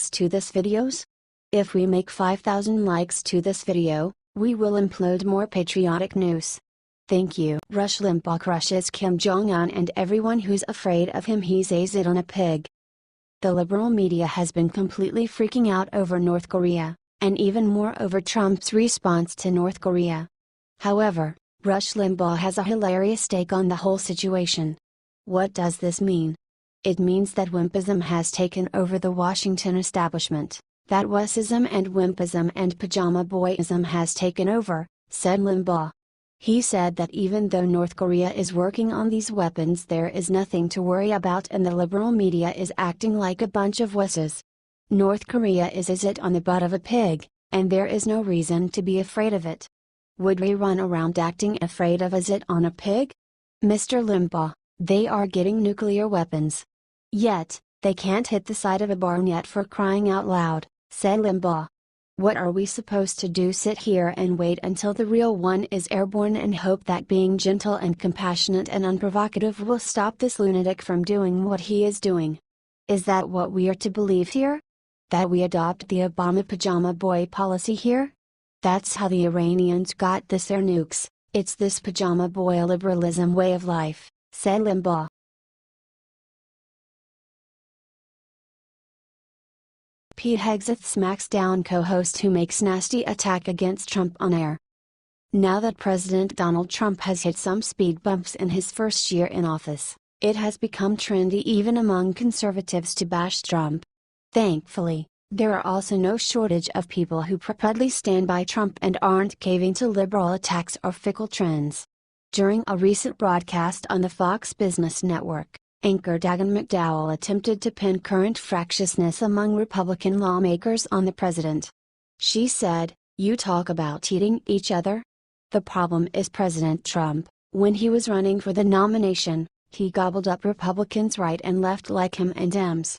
likes to this videos? If we make 5,000 likes to this video, we will upload more patriotic news. Thank you. Rush Limbaugh crushes Kim Jong-un and everyone who's afraid of him, he says it on a pig. The liberal media has been completely freaking out over North Korea, and even more over Trump's response to North Korea. However, Rush Limbaugh has a hilarious take on the whole situation. What does this mean? It means that wimpism has taken over the Washington establishment, that wussism and wimpism and pajama boyism has taken over, said Limbaugh. He said that even though North Korea is working on these weapons, there is nothing to worry about and the liberal media is acting like a bunch of wusses. North Korea is a zit on the butt of a pig, and there is no reason to be afraid of it. Would we run around acting afraid of a zit on a pig? Mr. Limbaugh, they are getting nuclear weapons. Yet, they can't hit the side of a barn yet, for crying out loud, said Limbaugh. What are we supposed to do, sit here and wait until the real one is airborne and hope that being gentle and compassionate and unprovocative will stop this lunatic from doing what he is doing? Is that what we are to believe here? That we adopt the Obama pajama boy policy here? That's how the Iranians got this air nukes, it's this pajama boy liberalism way of life, said Limbaugh. Pete Hegseth smacks down co-host who makes nasty attack against Trump on air. Now that President Donald Trump has hit some speed bumps in his first year in office, it has become trendy even among conservatives to bash Trump. Thankfully, there are also no shortage of people who proudly stand by Trump and aren't caving to liberal attacks or fickle trends. During a recent broadcast on the Fox Business Network, anchor Dagen McDowell attempted to pin current fractiousness among Republican lawmakers on the president. She said, "You talk about eating each other? The problem is President Trump. When he was running for the nomination, he gobbled up Republicans right and left like him and Dems.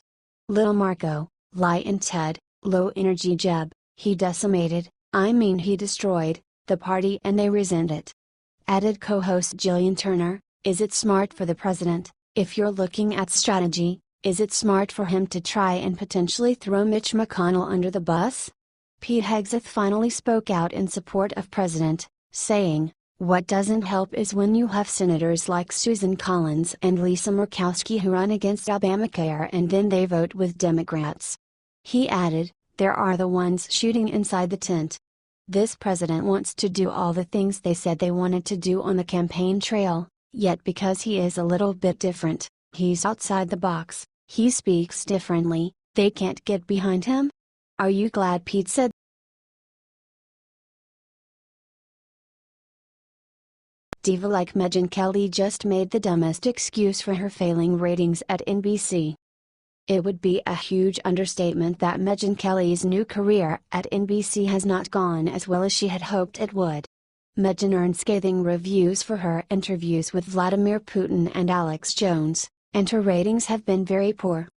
Little Marco, Lie and Ted, Low Energy Jeb, he decimated, he destroyed, the party and they resent it." Added co-host Jillian Turner, "Is it smart for the president, if you're looking at strategy, is it smart for him to try and potentially throw Mitch McConnell under the bus?" Pete Hegseth finally spoke out in support of President, saying, "What doesn't help is when you have senators like Susan Collins and Lisa Murkowski who run against Obamacare and then they vote with Democrats." He added, "There are the ones shooting inside the tent. This president wants to do all the things they said they wanted to do on the campaign trail, yet because he is a little bit different, he's outside the box, he speaks differently, they can't get behind him? Are you glad?" Pete said. Diva like Megyn Kelly just made the dumbest excuse for her failing ratings at NBC. It would be a huge understatement that Megyn Kelly's new career at NBC has not gone as well as she had hoped it would. Megyn earned scathing reviews for her interviews with Vladimir Putin and Alex Jones, and her ratings have been very poor.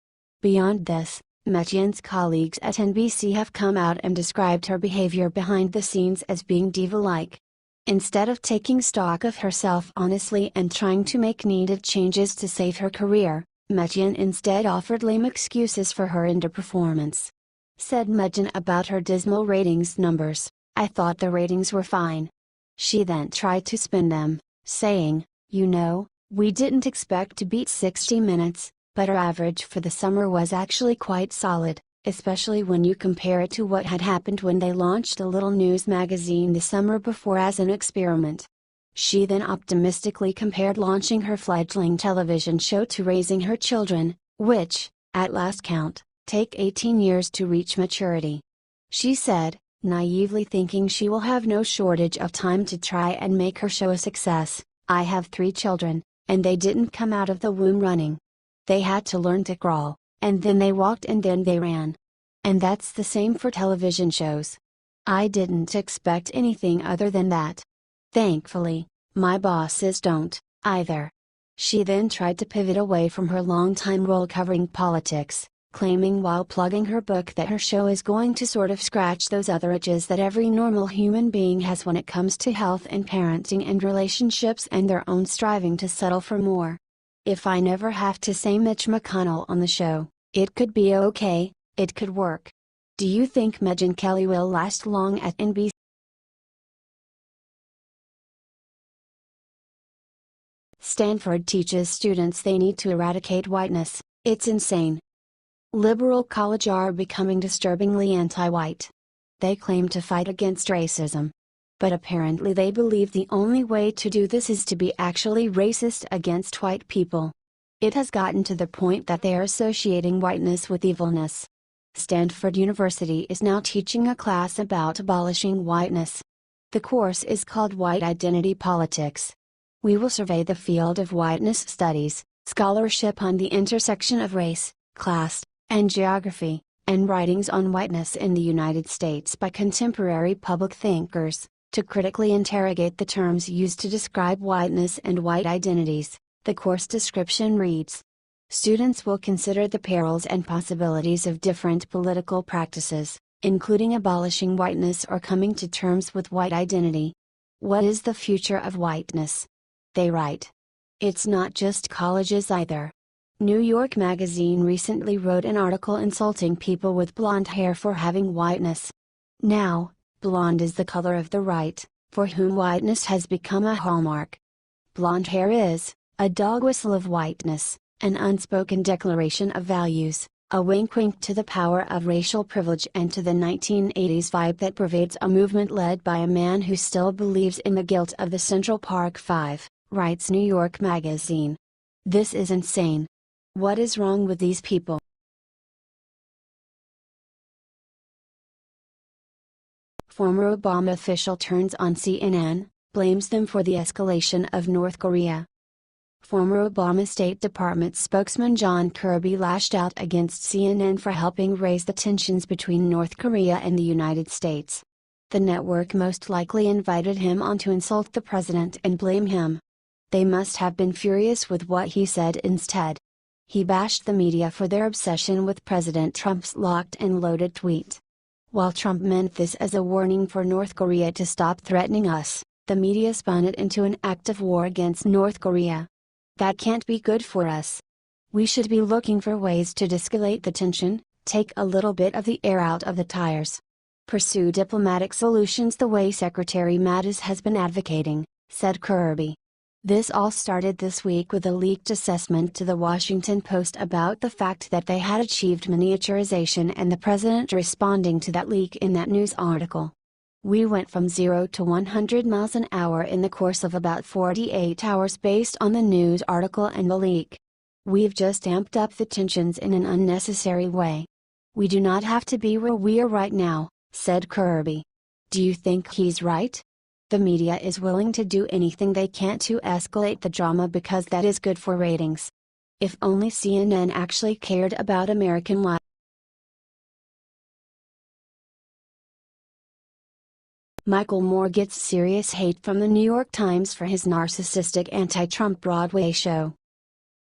Beyond this, Megyn's colleagues at NBC have come out and described her behavior behind the scenes as being diva-like. Instead of taking stock of herself honestly and trying to make needed changes to save her career, Megyn instead offered lame excuses for her underperformance. Said Megyn about her dismal ratings numbers, "I thought the ratings were fine." She then tried to spin them, saying, "We didn't expect to beat 60 Minutes, but our average for the summer was actually quite solid, especially when you compare it to what had happened when they launched a little news magazine the summer before as an experiment." She then optimistically compared launching her fledgling television show to raising her children, which, at last count, take 18 years to reach maturity. She said, naively thinking she will have no shortage of time to try and make her show a success, "I have 3 children, and they didn't come out of the womb running. They had to learn to crawl, and then they walked and then they ran. And that's the same for television shows. I didn't expect anything other than that. Thankfully, my bosses don't, either." She then tried to pivot away from her longtime role covering politics, claiming while plugging her book that her show is going to sort of scratch those other itches that every normal human being has when it comes to health and parenting and relationships and their own striving to settle for more. "If I never have to say Mitch McConnell on the show, it could be okay," It could work. Do you think Megyn Kelly will last long at NBC? Stanford teaches students they need to eradicate whiteness. It's insane. Liberal colleges are becoming disturbingly anti-white. They claim to fight against racism. But apparently they believe the only way to do this is to be actually racist against white people. It has gotten to the point that they are associating whiteness with evilness. Stanford University is now teaching a class about abolishing whiteness. The course is called White Identity Politics. We will survey the field of whiteness studies, scholarship on the intersection of race, class, and geography, and writings on whiteness in the United States by contemporary public thinkers, to critically interrogate the terms used to describe whiteness and white identities. The course description reads: students will consider the perils and possibilities of different political practices, including abolishing whiteness or coming to terms with white identity. What is the future of whiteness? They write. It's not just colleges either. New York Magazine recently wrote an article insulting people with blonde hair for having whiteness. Now, blonde is the color of the right, for whom whiteness has become a hallmark. Blonde hair is a dog whistle of whiteness, an unspoken declaration of values, a wink-wink to the power of racial privilege and to the 1980s vibe that pervades a movement led by a man who still believes in the guilt of the Central Park Five, writes New York Magazine. This is insane. What is wrong with these people? Former Obama official turns on CNN, blames them for the escalation of North Korea. Former Obama State Department spokesman John Kirby lashed out against CNN for helping raise the tensions between North Korea and the United States. The network most likely invited him on to insult the president and blame him. They must have been furious with what he said instead. He bashed the media for their obsession with President Trump's locked and loaded tweet. While Trump meant this as a warning for North Korea to stop threatening us, the media spun it into an act of war against North Korea. That can't be good for us. We should be looking for ways to de-escalate the tension, take a little bit of the air out of the tires. Pursue diplomatic solutions the way Secretary Mattis has been advocating, said Kirby. This all started this week with a leaked assessment to the Huffington Post about the fact that they had achieved miniaturization and the president responding to that leak in that news article. We went from 0 to 100 miles an hour in the course of about 48 hours based on the news article and the leak. We've just amped up the tensions in an unnecessary way. We do not have to be where we are right now, said Kirby. Do you think he's right? The media is willing to do anything they can to escalate the drama because that is good for ratings. If only CNN actually cared about American life. Michael Moore gets serious hate from the New York Times for his narcissistic anti-Trump Broadway show.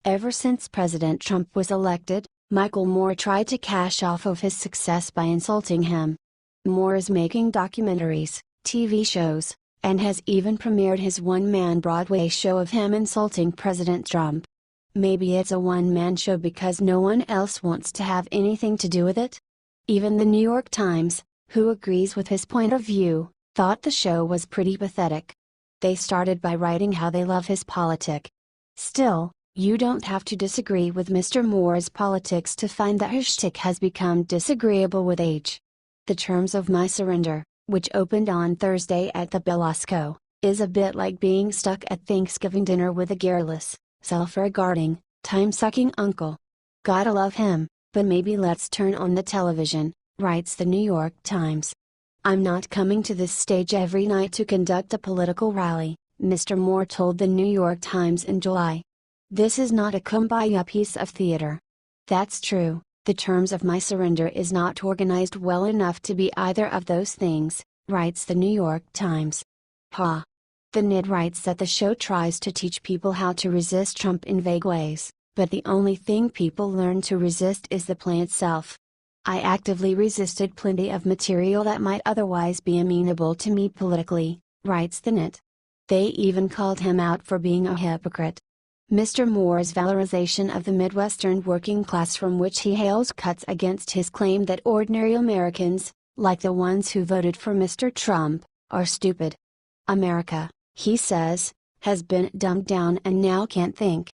Ever since President Trump was elected, Michael Moore tried to cash off of his success by insulting him. Moore is making documentaries, TV shows, and has even premiered his one-man Broadway show of him insulting President Trump. Maybe it's a one-man show because no one else wants to have anything to do with it? Even the New York Times, who agrees with his point of view, thought the show was pretty pathetic. They started by writing how they love his politic. Still, you don't have to disagree with Mr. Moore's politics to find that his shtick has become disagreeable with age. The Terms of My Surrender, which opened on Thursday at the Belasco, is a bit like being stuck at Thanksgiving dinner with a garrulous, self-regarding, time-sucking uncle. Gotta love him, but maybe let's turn on the television, writes the New York Times. I'm not coming to this stage every night to conduct a political rally, Mr. Moore told the New York Times in July. This is not a kumbaya piece of theater. That's true. The Terms of My Surrender is not organized well enough to be either of those things, writes the New York Times. Ha! The NID writes that the show tries to teach people how to resist Trump in vague ways, but the only thing people learn to resist is the play itself. I actively resisted plenty of material that might otherwise be amenable to me politically, writes the NID. They even called him out for being a hypocrite. Mr. Moore's valorization of the Midwestern working class from which he hails cuts against his claim that ordinary Americans, like the ones who voted for Mr. Trump, are stupid. America, he says, has been dumbed down and now can't think.